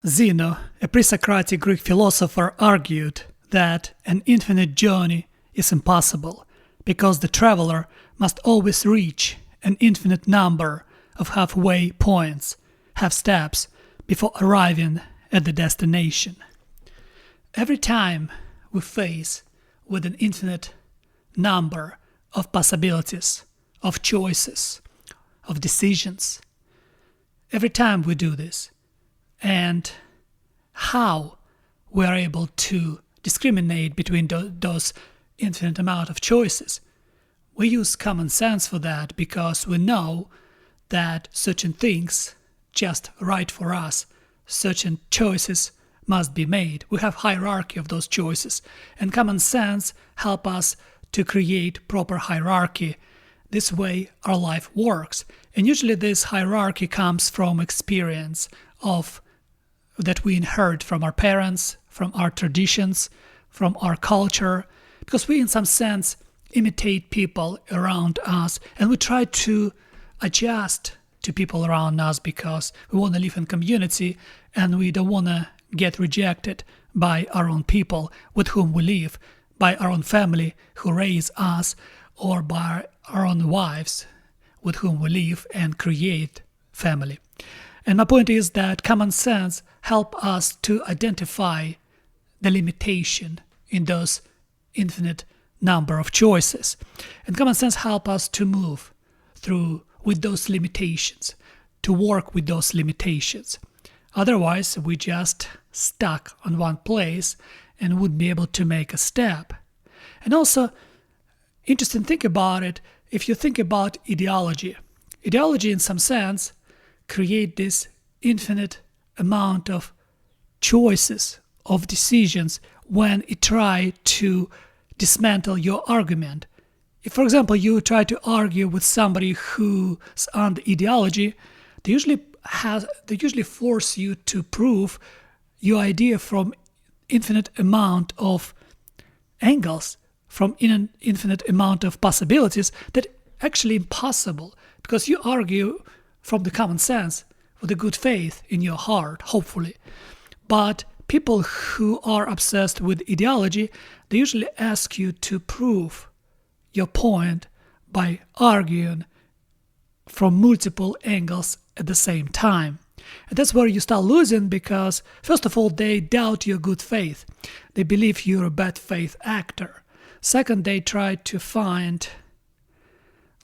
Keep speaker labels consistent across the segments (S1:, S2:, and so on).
S1: Zeno, a pre-Socratic Greek philosopher, argued that an infinite journey is impossible because the traveler must always reach an infinite number of halfway points, half steps, before arriving at the destination. Every time we face with an infinite number of possibilities, of choices, of decisions, every time we do this, and how we are able to discriminate between those infinite amount of choices. We use common sense for that because we know that certain things just right for us, certain choices must be made. We have hierarchy of those choices, and common sense help us to create proper hierarchy. This way our life works, and usually this hierarchy comes from experience of that we inherit from our parents, from our traditions, from our culture, because we in some sense imitate people around us, and we try to adjust to people around us because we want to live in community and we don't want to get rejected by our own people with whom we live, by our own family who raise us, or by our own wives with whom we live and create family. And my point is that common sense helps us to identify the limitation in those infinite number of choices. And common sense helps us to move through with those limitations, to work with those limitations. Otherwise, we just stuck on one place and wouldn't be able to make a step. And also, interesting thing about it, if you think about ideology in some sense create this infinite amount of choices, of decisions when it try to dismantle your argument. If, for example, you try to argue with somebody who's on the ideology, they usually force you to prove your idea from infinite amount of angles, from an infinite amount of possibilities that actually impossible, because you argue from the common sense with a good faith in your heart, hopefully. But people who are obsessed with ideology, they usually ask you to prove your point by arguing from multiple angles at the same time. And that's where you start losing because, first of all, they doubt your good faith. They believe you're a bad faith actor. Second, they try to find,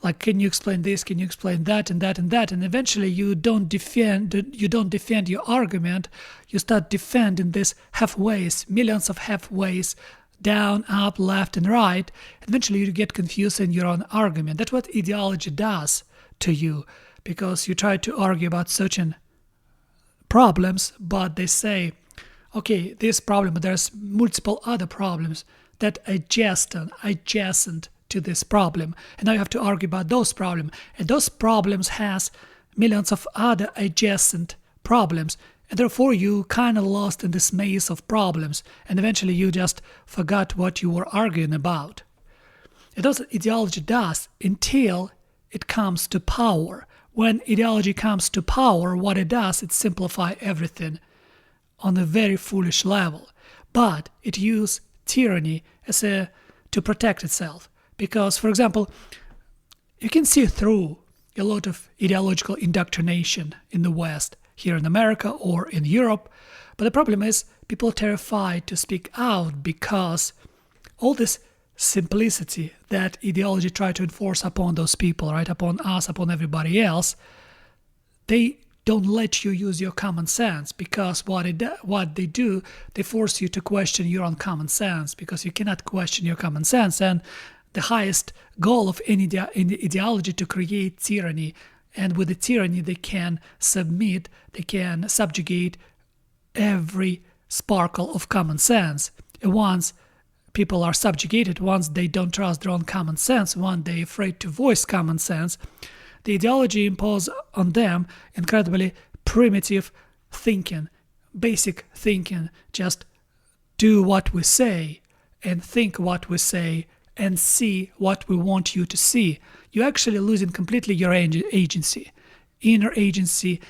S1: like, can you explain this, can you explain that, and that, and that, and eventually you don't defend your argument, you start defending these halfways, millions of halfways, down, up, left, and right. Eventually you get confused in your own argument. That's what ideology does to you, because you try to argue about certain problems, but they say, okay, this problem, but there's multiple other problems that adjacent to this problem, and now you have to argue about those problems, and those problems has millions of other adjacent problems, and therefore you kind of lost in this maze of problems, and eventually you just forgot what you were arguing about. And that's what ideology does until it comes to power. When ideology comes to power, what it does, it simplifies everything on a very foolish level. But it uses tyranny to protect itself. Because, for example, you can see through a lot of ideological indoctrination in the West, here in America or in Europe. But the problem is people are terrified to speak out because all this simplicity that ideology tries to enforce upon those people, right, upon us, upon everybody else, they don't let you use your common sense, because what they do, they force you to question your own common sense, because you cannot question your common sense. And the highest goal of any ideology to create tyranny, and with the tyranny they can submit, they can subjugate every sparkle of common sense. And once people are subjugated, once they don't trust their own common sense, once they're afraid to voice common sense, the ideology imposes on them incredibly primitive thinking, basic thinking. Just do what we say and think what we say and see what we want you to see. You're actually losing completely your agency, inner agency,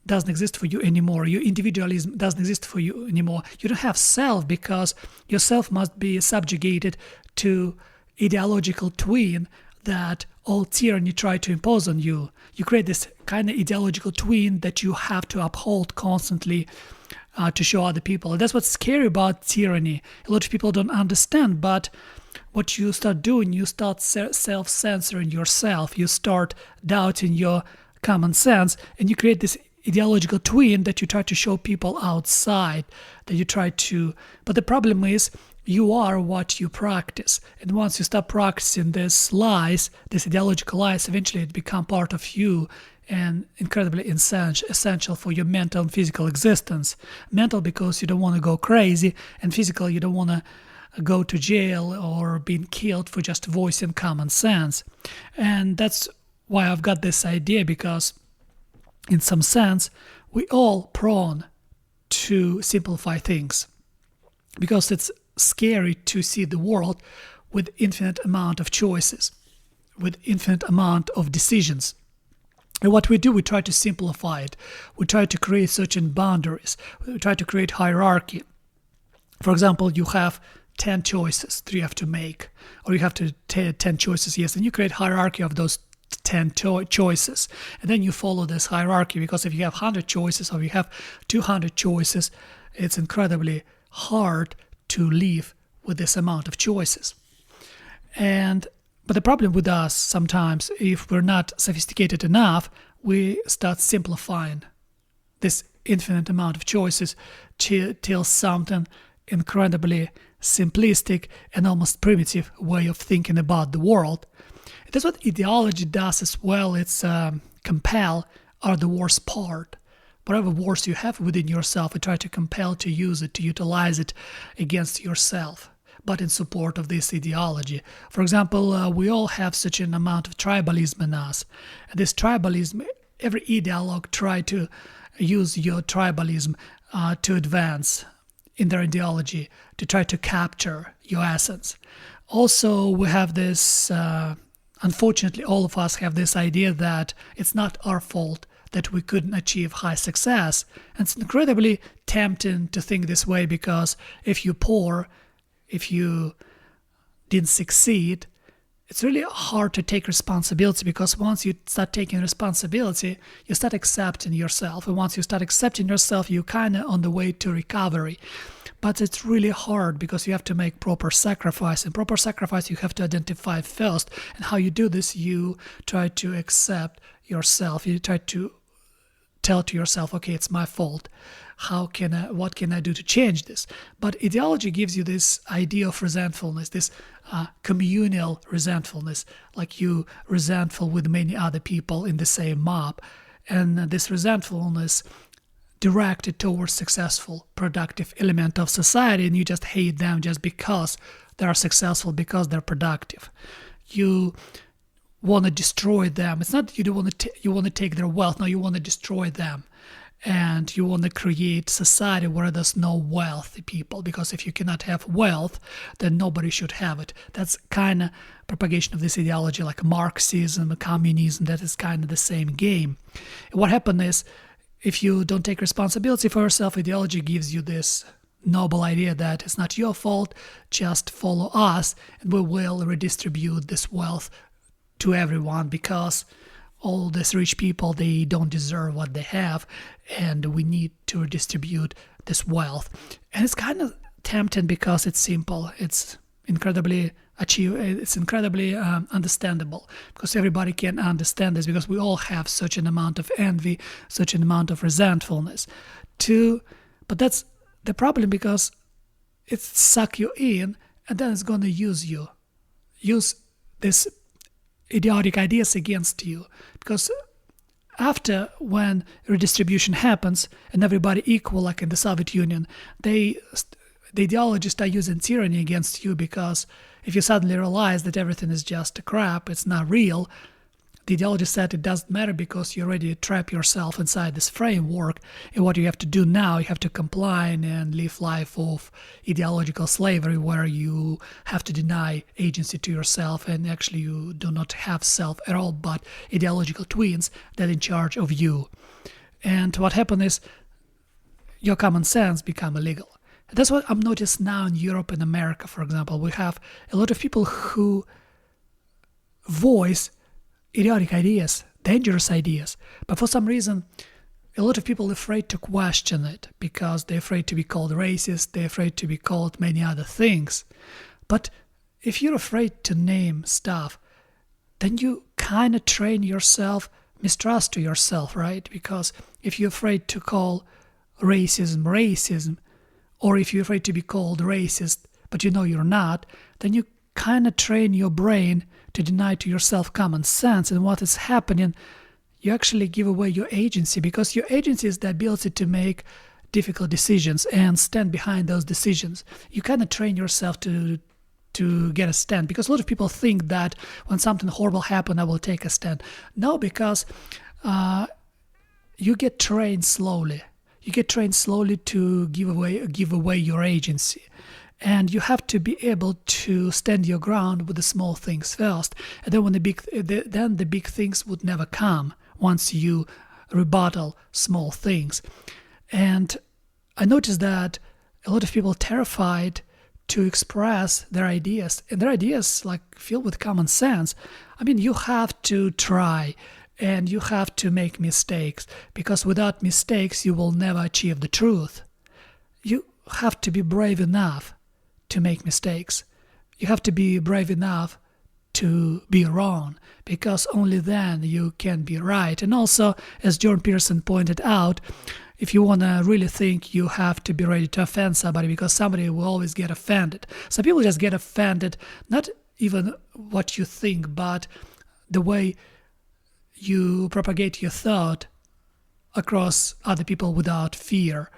S1: doesn't exist for you anymore. Your individualism doesn't exist for you anymore. You don't have self because your self must be subjugated to ideological twin that all tyranny try to impose on you. You create this kind of ideological twin that you have to uphold constantly to show other people. And that's what's scary about tyranny. A lot of people don't understand, but what you start doing, you start self-censoring yourself. You start doubting your common sense, and you create this ideological twin that you try to show people outside, but the problem is you are what you practice. And once you stop practicing these lies, these ideological lies, eventually it become part of you and incredibly essential for your mental and physical existence. Mental because you don't want to go crazy, and physical you don't want to go to jail or being killed for just voicing common sense. And that's why I've got this idea, because in some sense, we all prone to simplify things because it's scary to see the world with infinite amount of choices, with infinite amount of decisions. And what we do, we try to simplify it. We try to create certain boundaries. We try to create hierarchy. For example, you have 10 choices that you have to make, or you have to 10 choices, yes, and you create hierarchy of those 10 choices, and then you follow this hierarchy, because if you have 100 choices or you have 200 choices, it's incredibly hard to live with this amount of choices. But the problem with us sometimes, if we're not sophisticated enough, we start simplifying this infinite amount of choices till something incredibly simplistic and almost primitive way of thinking about the world. That's what ideology does as well. It's compel are the worst part. Whatever worst you have within yourself, you try to compel to use it, to utilize it against yourself, but in support of this ideology. For example, we all have such an amount of tribalism in us. And this tribalism, every ideologue try to use your tribalism to advance in their ideology, to try to capture your essence. Also, we have this, unfortunately, all of us have this idea that it's not our fault that we couldn't achieve high success. And it's incredibly tempting to think this way, because if you're poor, if you didn't succeed, it's really hard to take responsibility, because once you start taking responsibility, you start accepting yourself. And once you start accepting yourself, you're kind of on the way to recovery. But it's really hard because you have to make proper sacrifice. And proper sacrifice you have to identify first. And how you do this, you try to accept yourself. You try to tell to yourself, okay, it's my fault. What can I do to change this? But ideology gives you this idea of resentfulness, this communal resentfulness, like you resentful with many other people in the same mob. And this resentfulness directed towards successful, productive element of society, and you just hate them just because they are successful, because they're productive. You want to destroy them. It's not that you want to take their wealth. No, you want to destroy them. And you want to create society where there's no wealthy people, because if you cannot have wealth, then nobody should have it. That's kind of propagation of this ideology, like Marxism, communism. That is kind of the same game. And what happened is, if you don't take responsibility for yourself, ideology gives you this noble idea that it's not your fault, just follow us, and we will redistribute this wealth to everyone, because all these rich people, they don't deserve what they have, and we need to redistribute this wealth. And it's kind of tempting because it's simple. It's incredibly understandable, because everybody can understand this, because we all have such an amount of envy, such an amount of resentfulness. But that's the problem, because it suck you in, and then it's going to use this idiotic ideas against you. Because after, when redistribution happens and everybody equal, like in the Soviet Union, the ideologists are using tyranny against you, because if you suddenly realize that everything is just a crap, it's not real, the ideologist said it doesn't matter, because you already trap yourself inside this framework, and what you have to do now, you have to comply and live life of ideological slavery, where you have to deny agency to yourself, and actually you do not have self at all, but ideological twins that are in charge of you. And what happens is your common sense become illegal. That's what I'm noticing now in Europe and America, for example. We have a lot of people who voice idiotic ideas, dangerous ideas, but for some reason a lot of people are afraid to question it because they're afraid to be called racist, they're afraid to be called many other things. But if you're afraid to name stuff, then you kind of train yourself mistrust to yourself, right? Because if you're afraid to call racism, or if you're afraid to be called racist, but you know you're not, then you kind of train your brain to deny to yourself common sense. And what is happening, you actually give away your agency, because your agency is the ability to make difficult decisions and stand behind those decisions. You kind of train yourself to get a stand, because a lot of people think that when something horrible happens, I will take a stand. No, because you get trained slowly. You get trained slowly to give away your agency. And you have to be able to stand your ground with the small things first. And then when the big things would never come once you rebuttal small things. And I noticed that a lot of people are terrified to express their ideas, and their ideas like filled with common sense. I mean, you have to try and you have to make mistakes, because without mistakes you will never achieve the truth. You have to be brave enough to make mistakes. You have to be brave enough to be wrong, because only then you can be right. And also, as Jordan Peterson pointed out, if you want to really think, you have to be ready to offend somebody, because somebody will always get offended. Some people just get offended, not even what you think, but the way you propagate your thought across other people without fear.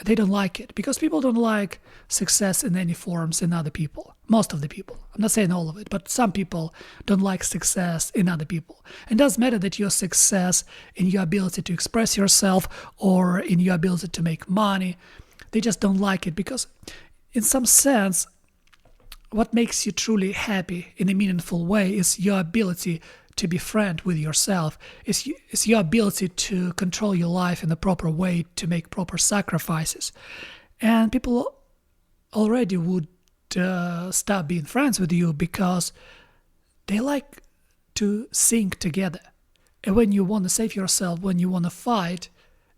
S1: They don't like it, because people don't like success in any forms in other people. Most of the people. I'm not saying all of it, but some people don't like success in other people. And it doesn't matter that your success in your ability to express yourself or in your ability to make money, they just don't like it, because in some sense, what makes you truly happy in a meaningful way is your ability to be friend with yourself. It's your ability to control your life in the proper way, to make proper sacrifices. And people already would stop being friends with you because they like to sink together. And when you want to save yourself, when you want to fight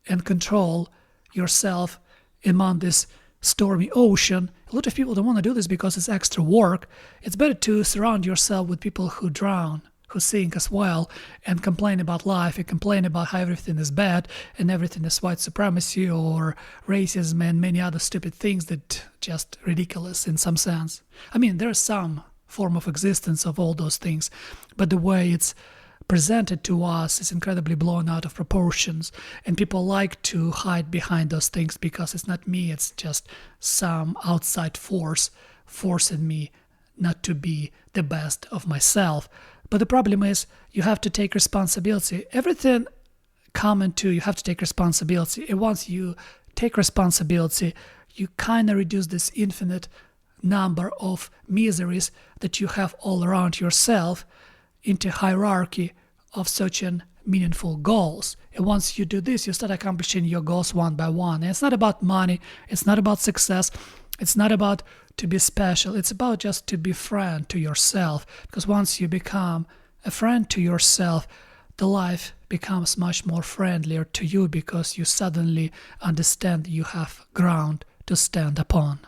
S1: and control yourself among this stormy ocean, a lot of people don't want to do this because it's extra work. It's better to surround yourself with people who drown, who sink as well, and complain about life and complain about how everything is bad and everything is white supremacy or racism and many other stupid things that just ridiculous in some sense. I mean, there's some form of existence of all those things, but the way it's presented to us is incredibly blown out of proportions, and people like to hide behind those things because it's not me, it's just some outside force forcing me not to be the best of myself. But the problem is, you have to take responsibility. Everything common to you have to take responsibility. And once you take responsibility, you kind of reduce this infinite number of miseries that you have all around yourself into hierarchy of certain meaningful goals. And once you do this, you start accomplishing your goals one by one. And it's not about money. It's not about success. It's not about to be special. It's about just to be friend to yourself. Because once you become a friend to yourself, the life becomes much more friendlier to you, because you suddenly understand you have ground to stand upon.